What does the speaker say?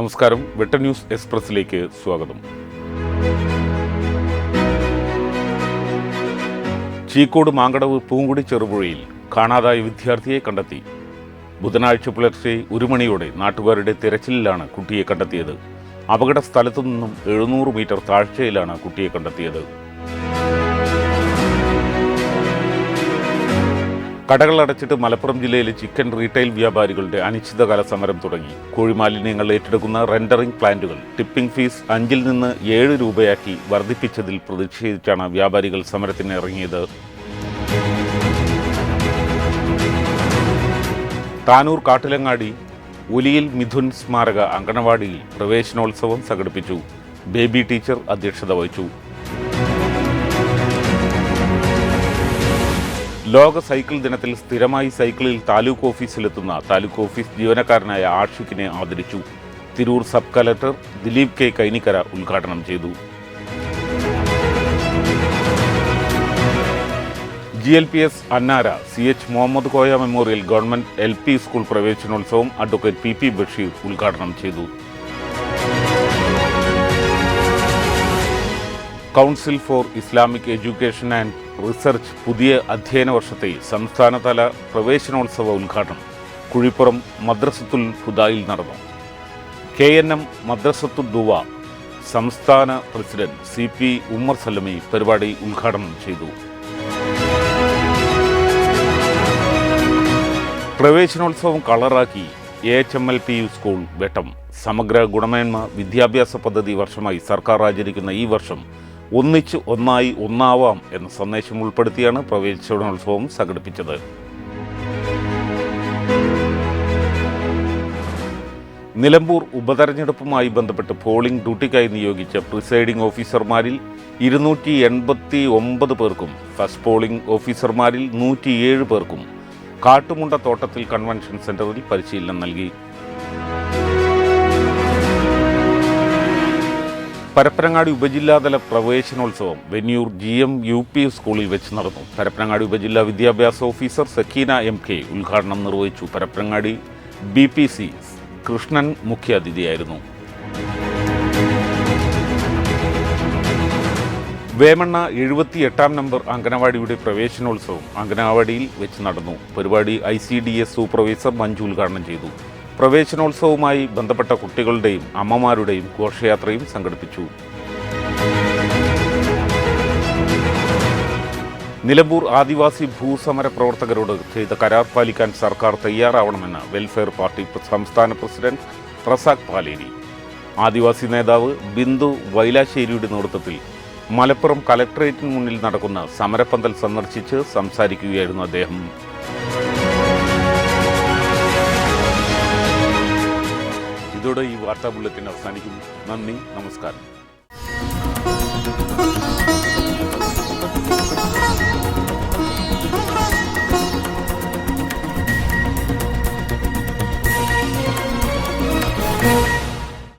നമസ്കാരം. വെട്ടൻ ന്യൂസ് എക്സ്പ്രസിലേക്ക് സ്വാഗതം. ചീക്കോട് മാങ്കടവ് പൂങ്കുടി ചെറുപുഴയിൽ കാണാതായ വിദ്യാർത്ഥിയെ കണ്ടെത്തി. ബുധനാഴ്ച പുലർച്ചെ 1 മണിയോടെ നാട്ടുകാരുടെ തിരച്ചിലിലാണ് കുട്ടിയെ കണ്ടെത്തിയത്. അപകട സ്ഥലത്തു നിന്നും 700 മീറ്റർ താഴ്ചയിലാണ് കുട്ടിയെ കണ്ടെത്തിയത്. കടകൾ അടച്ചിട്ട് മലപ്പുറം ജില്ലയിലെ ചിക്കൻ റീറ്റെയിൽ വ്യാപാരികളുടെ അനിശ്ചിതകാല സമരം തുടങ്ങി. കോഴിമാലിന്യങ്ങൾ ഏറ്റെടുക്കുന്ന റെൻഡറിംഗ് പ്ലാന്റുകൾ ടിപ്പിംഗ് ഫീസ് 5 നിന്ന് 7 രൂപയാക്കി വർദ്ധിപ്പിച്ചതിൽ പ്രതിഷേധിച്ചാണ് വ്യാപാരികൾ സമരത്തിന് ഇറങ്ങിയത്. താനൂർ കാട്ടിലങ്ങാടി ഒലിയിൽ മിഥുൻ സ്മാരക അങ്കണവാടിയിൽ പ്രവേശനോത്സവം സംഘടിപ്പിച്ചു. ബേബി ടീച്ചർ അധ്യക്ഷത വഹിച്ചു. ലോക സൈക്കിൾ ദിനത്തിൽ സ്ഥിരമായി സൈക്കിളിൽ താലൂക്ക് ഓഫീസിലെത്തുന്ന താലൂക്ക് ഓഫീസ് ജീവനക്കാരനായ ആഷിഖിനെ ആദരിച്ചു. Tirur sub collector Dileep K Kainikkara ഉദ്ഘാടനം ചെയ്തു. GLPS Annara CH Muhammad Koya memorial government LP school പ്രവേശനോത്സവം അഡ്വക്കേറ്റ് PP ബഷീർ ഉദ്ഘാടനം ചെയ്തു. Council for Islamic education and research പുതിയ അധ്യയന വർഷത്തെ സംസ്ഥാനതല പ്രവേശനോത്സവ ഉദ്ഘാടനം കുഴിപ്പുറം മദ്രസത്തുൽ ഹുദായിൽ നടന്നു. KNM മദ്രസത്തുൽ ദുവ സംസ്ഥാന പ്രസിഡന്റ് CP ഉമ്മർ സല്ലമി പരിപാടി ഉദ്ഘാടനം ചെയ്തു. പ്രവേശനോത്സവം കളറാക്കി AHMLPU സ്കൂൾ വെട്ടം. സമഗ്ര ഗുണമേന്മ വിദ്യാഭ്യാസ പദ്ധതി വർഷമായി സർക്കാർ ആചരിക്കുന്ന ഈ വർഷം ഒന്നിച്ച് ഒന്നായി ഒന്നാവാം എന്ന സന്ദേശം ഉൾപ്പെടുത്തിയാണ് പ്രവേശനോത്സവം സംഘടിപ്പിച്ചത്. നിലമ്പൂർ ഉപതെരഞ്ഞെടുപ്പുമായി ബന്ധപ്പെട്ട് പോളിംഗ് ഡ്യൂട്ടിക്കായി നിയോഗിച്ച പ്രിസൈഡിംഗ് ഓഫീസർമാരിൽ 289 പേർക്കും ഫസ്റ്റ് പോളിംഗ് ഓഫീസർമാരിൽ 107 പേർക്കും കാട്ടുമുണ്ട തോട്ടത്തിൽ കൺവെൻഷൻ സെന്ററിൽ പരിശീലനം നൽകി. പരപ്പനങ്ങാടി ഉപജില്ലാതല പ്രവേശനോത്സവം വെന്നിയൂർ GM UP സ്കൂളിൽ വെച്ച് നടന്നു. പരപ്പനങ്ങാടി ഉപജില്ലാ വിദ്യാഭ്യാസ ഓഫീസർ സക്കീന MK ഉദ്ഘാടനം നിർവഹിച്ചു. പരപ്പനങ്ങാടി BPC കൃഷ്ണൻ മുഖ്യാതിഥിയായിരുന്നു. വേമണ്ണ 78ാം നമ്പർ അംഗനവാടിയുടെ പ്രവേശനോത്സവം അംഗനവാടിയിൽ വെച്ച് നടന്നു. പരിപാടി ICDS സൂപ്പർവൈസർ മഞ്ജു ഉദ്ഘാടനം ചെയ്തു. പ്രവേശനോത്സവവുമായി ബന്ധപ്പെട്ട കുട്ടികളുടെയും അമ്മമാരുടെയും ഘോഷയാത്രയും സംഘടിപ്പിച്ചു. നിലമ്പൂർ ആദിവാസി ഭൂസമര പ്രവർത്തകരോട് ചെയ്ത കരാർ പാലിക്കാൻ സർക്കാർ തയ്യാറാവണമെന്ന് വെൽഫെയർ പാർട്ടി സംസ്ഥാന പ്രസിഡന്റ് റസാഖ് പാലേരി. ആദിവാസി നേതാവ് ബിന്ദു വൈലാശ്ശേരിയുടെ നേതൃത്വത്തിൽ മലപ്പുറം കലക്ടറേറ്റിന് മുന്നിൽ നടക്കുന്ന സമരപ്പന്തൽ സന്ദർശിച്ച് സംസാരിക്കുകയായിരുന്നു അദ്ദേഹം. ഇതോടെ ഈ വാർത്താ ബുള്ളറ്റിൻ അവസാനിക്കുന്നു. നന്ദി, നമസ്കാരം.